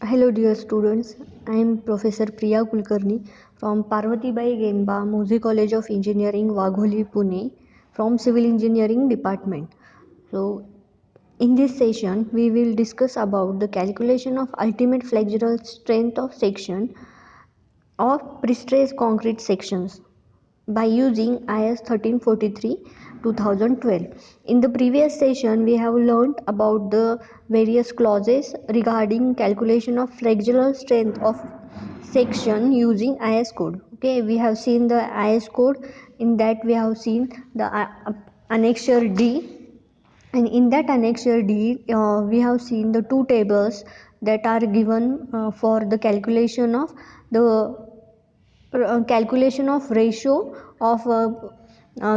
Hello dear students, I am Professor Priya Kulkarni from Parvatibai Genba, Moze College of Engineering, Wagholi, Pune from Civil Engineering Department. So in this session we will discuss about the calculation of ultimate flexural strength of section of prestressed concrete sections by using IS 1343 2012. In the previous session, we have learned about the various clauses regarding calculation of flexural strength of section using IS code. Okay, we have seen the IS code. In that, we have seen the annexure D, and in that annexure D, we have seen the two tables that are given for the calculation of ratio of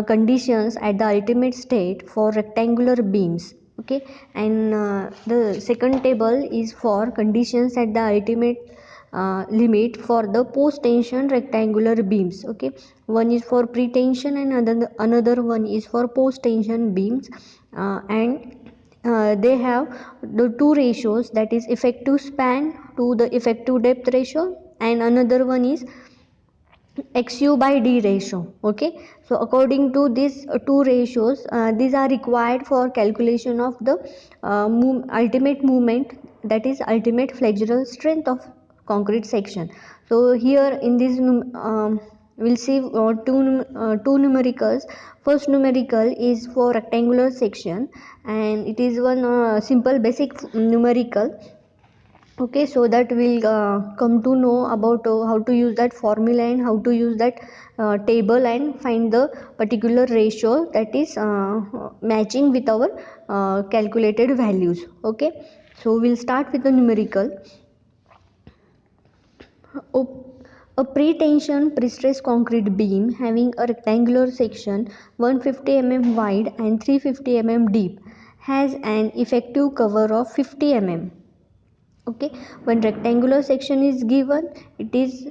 conditions at the ultimate state for rectangular beams. Okay, and the second table is for conditions at the ultimate limit for the post tension rectangular beams. Okay, one is for pre-tension and another one is for post tension beams, and they have the two ratios, that is effective span to the effective depth ratio, and another one is XU by D ratio. Okay, so according to these two ratios, these are required for calculation of the ultimate movement, that is ultimate flexural strength of concrete section. So here in this we'll see two numericals. First numerical is for rectangular section, and it is one simple basic numerical. Okay, so that we'll come to know about how to use that formula and how to use that table and find the particular ratio that is matching with our calculated values. Okay, so we'll start with the numerical. A pre-tension pre-stressed concrete beam having a rectangular section 150 mm wide and 350 mm deep has an effective cover of 50 mm. Okay, when rectangular section is given, its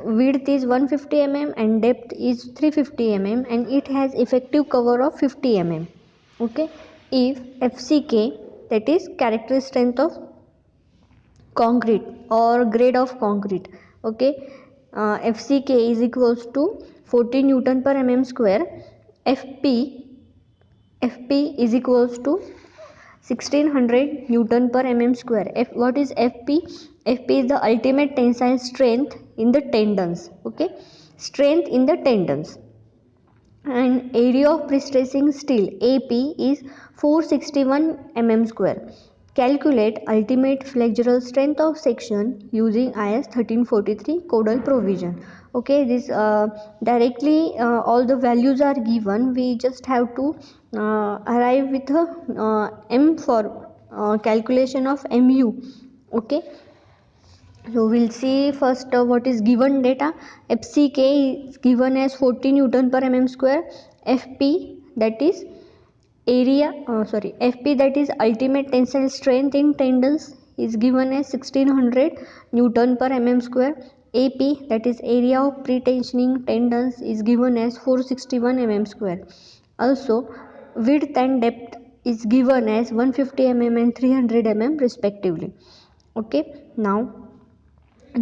width is 150 mm and depth is 350 mm, and it has effective cover of 50 mm. Okay, if FCK, that is characteristic strength of concrete or grade of concrete. Okay, FCK is equals to 40 Newton per mm square. FP is equals to 1600 Newton per mm square. What is FP? FP is the ultimate tensile strength in the tendons. Okay, strength in the tendons. And area of prestressing steel AP is 461 mm square. Calculate ultimate flexural strength of section using IS 1343 codal provision. Okay, this directly all the values are given. We just have to arrive with a M for calculation of MU. Okay, so we'll see first what is given data. FCK is given as 40 Newton per mm square. FP, that is FP, that is ultimate tensile strength in tendons, is given as 1600 Newton per mm square. AP, that is area of pre-tensioning tendons, is given as 461 mm square. Also, width and depth is given as 150 mm and 300 mm respectively. Okay, now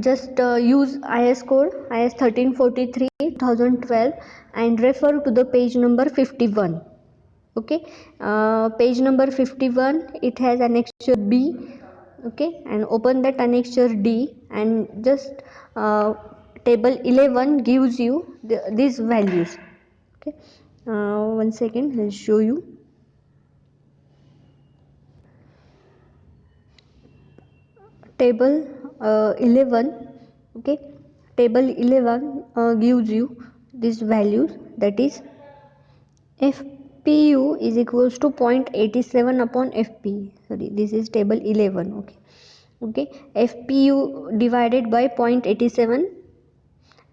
just use IS code IS 1343 2012 and refer to the page number 51. Okay, page number 51, it has annexure B. Okay, and open that annexure D and just table 11 gives you these values. Okay, one second, I'll show you. Table 11. Okay, table 11 gives you these values, that is FPU is equals to 0.87 upon FP. Sorry, this is table 11. Okay, FPU divided by 0.87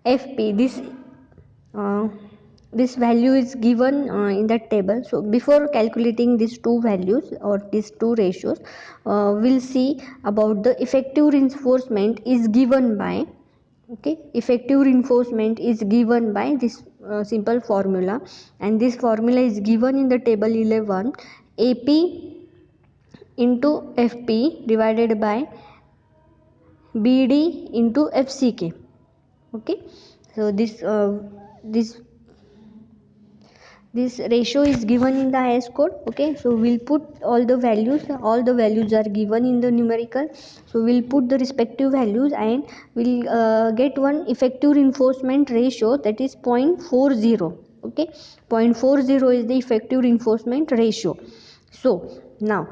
FP. Uh, this value is given in that table. So before calculating these two values or these two ratios, we'll see about the effective reinforcement is given by. Okay, effective reinforcement is given by this simple formula, and this formula is given in the table 11. AP into FP divided by BD into FCK. Okay, so this ratio is given in the IS code. Okay, so we'll put all the values are given in the numerical, so we'll put the respective values and we'll get one effective reinforcement ratio, that is 0.40. Okay, 0.40 is the effective reinforcement ratio. So now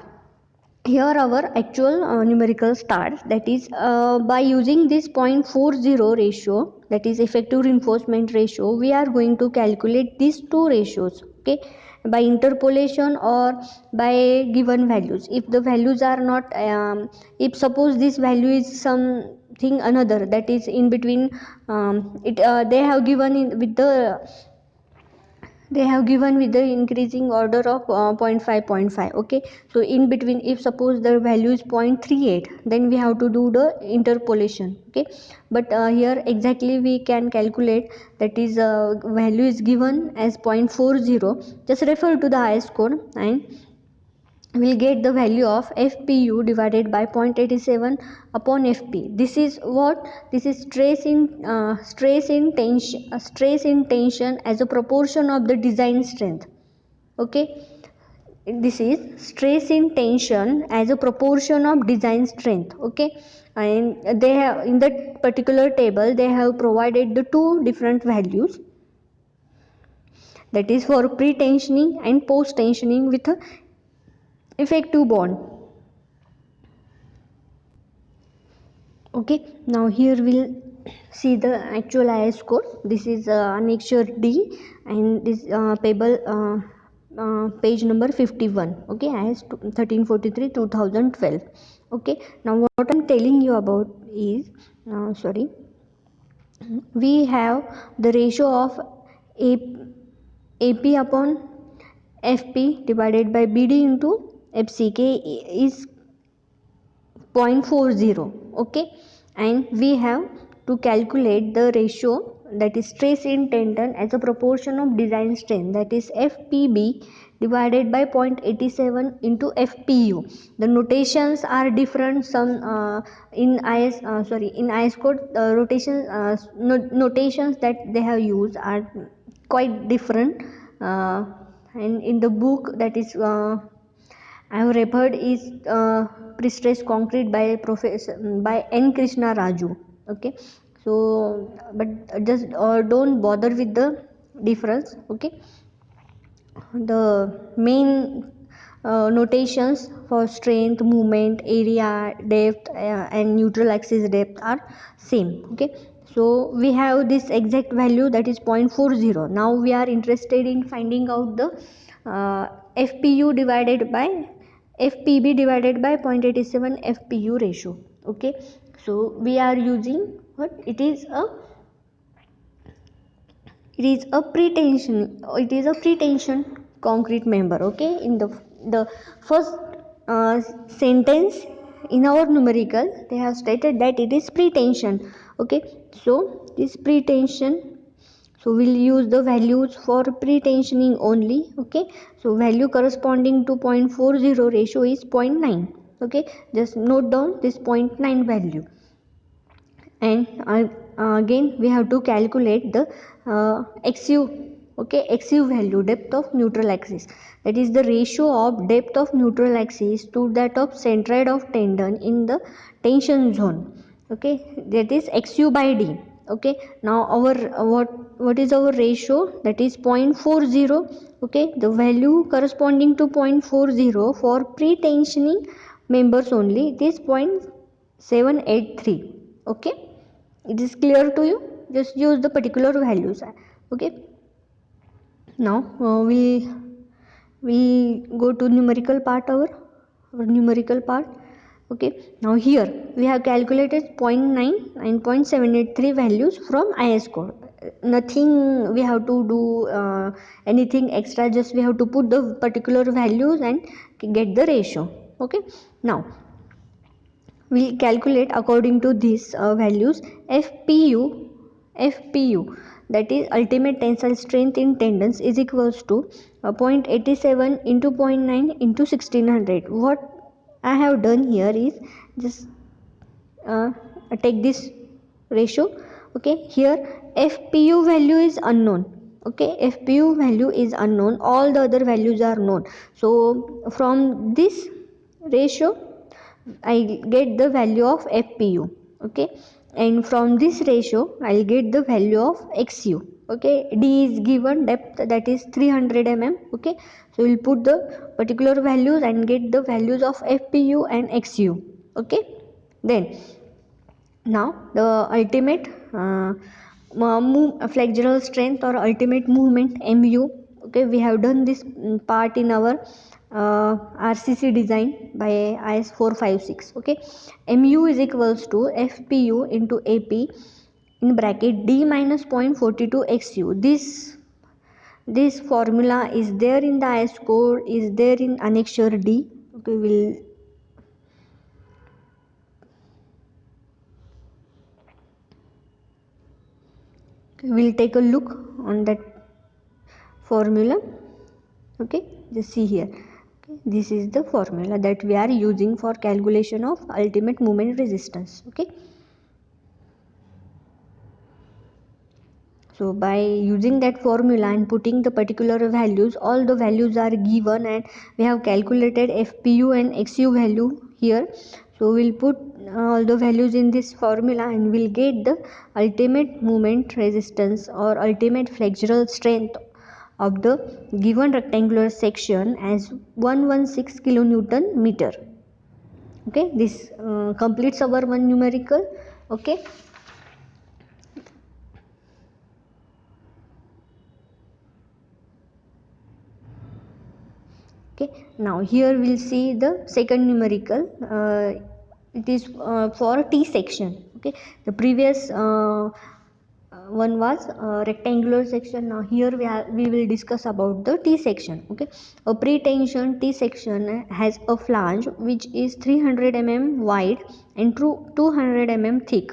here our actual numerical starts, that is by using this 0.40 ratio, that is effective reinforcement ratio, we are going to calculate these two ratios. Okay, by interpolation or by given values. If the values are not if suppose this value is something another, that is in between, they have given with the increasing order of 0.5. Okay, so in between, if suppose the value is 0.38, then we have to do the interpolation. Okay, but here exactly we can calculate, that is value is given as 0.40. Just refer to the IS code and we'll get the value of FPU divided by 0.87 upon FP. This is what? This is stress in tension as a proportion of the design strength. Okay, this is stress in tension as a proportion of design strength. Okay, and they have, in that particular table, they have provided the two different values, that is for pre-tensioning and post-tensioning with a effective bond. Okay, now here we'll see the actual IS code. This is annexure D and this page number 51. Okay, IS 1343 2012. Okay, now what I'm telling you about is we have the ratio of AP upon FP divided by BD into FCK is 0.40. Okay, and we have to calculate the ratio, that is stress in tension as a proportion of design strength, that is FPB divided by 0.87 into FPU. The notations are different. Some in IS code notations that they have used are quite different, and in the book, that is I have referred, is pre-stressed concrete by N. Krishna Raju. Okay, so but just don't bother with the difference. Okay, the main notations for strength, movement, area, depth, and neutral axis depth are same. Okay, so we have this exact value, that is 0.40. Now we are interested in finding out the FPU divided by FPB divided by 0.87 FPU ratio. Okay, so we are using what? It is a pretension concrete member. Okay, in the first sentence in our numerical, they have stated that it is pretension. Okay, so this pretension, so we'll use the values for pretensioning only. Okay, so value corresponding to 0.40 ratio is 0.9. Okay, just note down this 0.9 value. And again we have to calculate the XU. Okay, XU value, depth of neutral axis, that is the ratio of depth of neutral axis to that of centroid of tendon in the tension zone. Okay, that is XU by D. Okay, now our what is our ratio? That is 0.40. Okay, the value corresponding to 0.40 for pre-tensioning members only, it is 0.783. Okay, it is clear to you? Just use the particular values. Okay, now we go to numerical part, our numerical part. Okay, now here we have calculated 0.9 and 0.783 values from IS code. Nothing we have to do anything extra, just we have to put the particular values and get the ratio. Okay, now we calculate according to these values. FPU, that is ultimate tensile strength in tendons, is equals to 0.87 into 0.9 into 1600. What I have done here is just take this ratio. Okay, here FPU value is unknown. Okay, FPU value is unknown, all the other values are known. So from this ratio I get the value of FPU. Okay, and from this ratio I'll get the value of XU. Okay, D is given depth, that is 300 mm. Okay, so we'll put the particular values and get the values of FPU and XU. Okay, then now the ultimate flexural strength or ultimate movement MU. Okay, we have done this part in our RCC design by IS 456. Okay, MU is equals to FPU into AP in bracket D minus 0.42 XU. This formula is there in the IS code, is there in annexure D. Okay, we'll take a look on that formula. Okay, just see here. Okay, this is the formula that we are using for calculation of ultimate moment resistance. Okay, so by using that formula and putting the particular values, all the values are given and we have calculated FPU and XU value here. So we'll put all the values in this formula and we'll get the ultimate moment resistance or ultimate flexural strength of the given rectangular section as 116 kilonewton meter. Okay, this completes our one numerical. Okay, okay, now here we'll see the second numerical. It is for T section. Okay, the previous one was rectangular section. Now here we will discuss about the T section. Okay, a pre-tension T section has a flange which is 300 mm wide and 200 mm thick.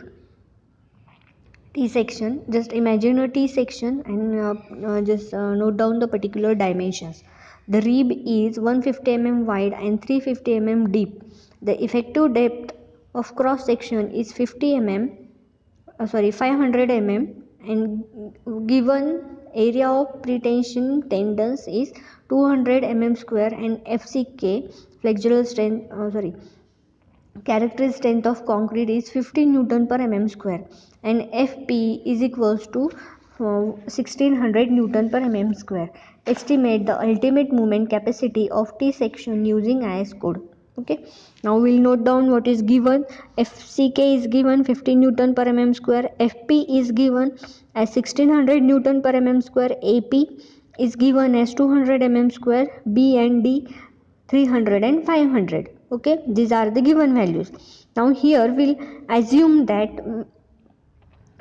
T section, just imagine a T section and just note down the particular dimensions. The rib is 150 mm wide and 350 mm deep. The effective depth of cross section is 50 mm, 500 mm, and given area of pretension tendons is 200 mm square, and FCK flexural strength characteristic strength of concrete is 15 Newton per mm square, and FP is equals to 1600 Newton per mm square. Estimate the ultimate moment capacity of T section using IS code. Okay, now we'll note down what is given. FCK is given 15 Newton per mm square, FP is given as 1600 Newton per mm square, AP is given as 200 mm square, B and D 300 and 500. Okay, these are the given values. Now here we'll assume that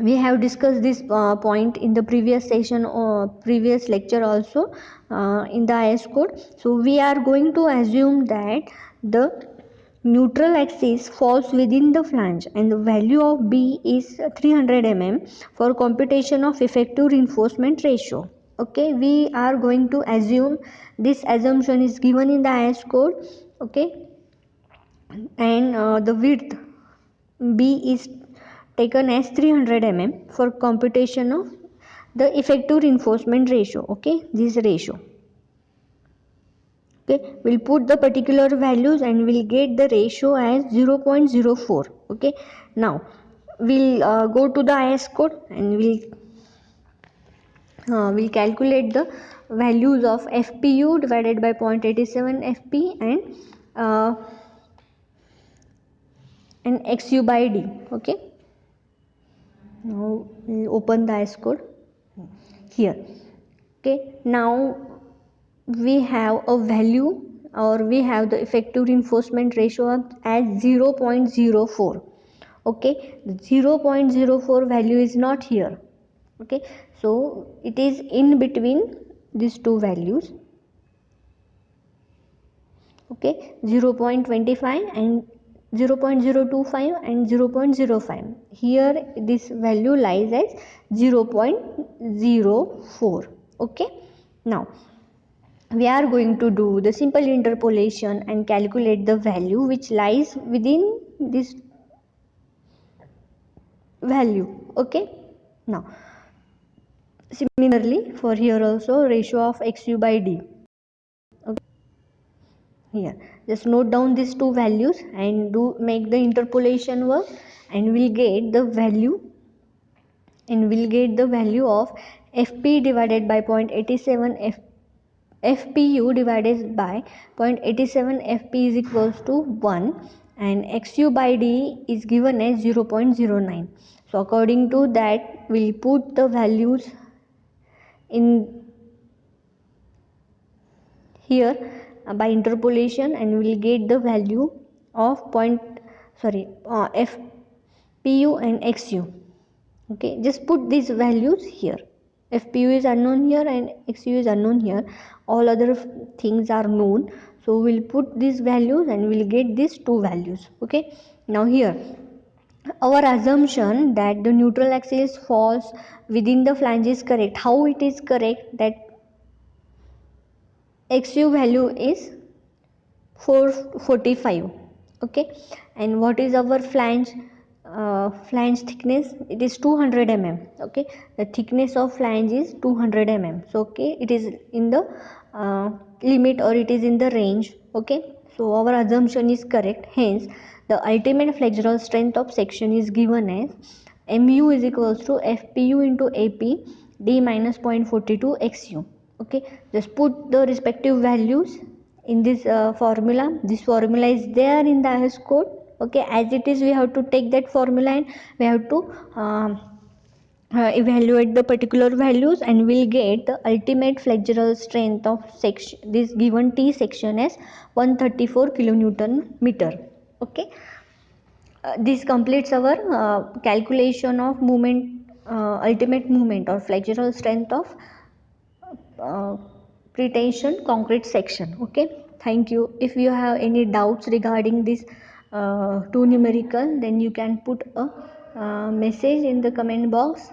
we have discussed this point in the previous session or previous lecture also in the IS code. So we are going to assume that the neutral axis falls within the flange and the value of B is 300 mm for computation of effective reinforcement ratio. Okay, we are going to assume this assumption is given in the IS code. Okay, and the width B is taken as 300 mm for computation of the effective reinforcement ratio. Okay, this ratio. Okay, we'll put the particular values and we'll get the ratio as 0.04. Okay, now we'll go to the IS code and we'll calculate the values of FPU divided by 0.87 FP and XU by D. Okay, now we'll open the IS code here. Okay, now we have a value or we have the effective reinforcement ratio as 0.04. Okay, the 0.04 value is not here. Okay, so it is in between these two values. Okay, 0.25 and 0.025 and 0.05. Here this value lies as 0.04. Okay, now we are going to do the simple interpolation and calculate the value which lies within this value. Okay, now similarly for here also ratio of xu by d. Okay, here just note down these two values and do make the interpolation work, and we'll get the value of fp divided by 0.87 fpu divided by 0.87 fp is equals to 1, and xu by d is given as 0.09. So according to that we'll put the values in here by interpolation, and we'll get the value of fpu and xu. Okay, just put these values here. fpu is unknown here and xu is unknown here, all other things are known, so we'll put these values and we'll get these two values. Okay, now here our assumption that the neutral axis falls within the flange is correct. How it is correct? That xu value is 445. Okay, and what is our flange thickness? It is 200 mm. Okay, the thickness of flange is 200 mm. So okay, it is in the limit, or it is in the range. Okay, so our assumption is correct. Hence the ultimate flexural strength of section is given as mu is equals to fpu into ap d minus 0.42 xu. Okay, just put the respective values in this formula. This formula is there in the IS code. Okay, as it is we have to take that formula and we have to evaluate the particular values, and we'll get the ultimate flexural strength of section, this given T section as 134 kilonewton meter. Okay, this completes our calculation of ultimate movement or flexural strength of pretension concrete section. Okay, thank you. If you have any doubts regarding this two numerical, then you can put a message in the comment box,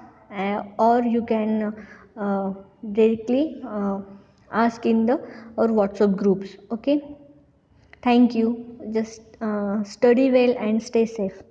or you can directly ask in the or WhatsApp groups. Okay, thank you. Just study well and stay safe.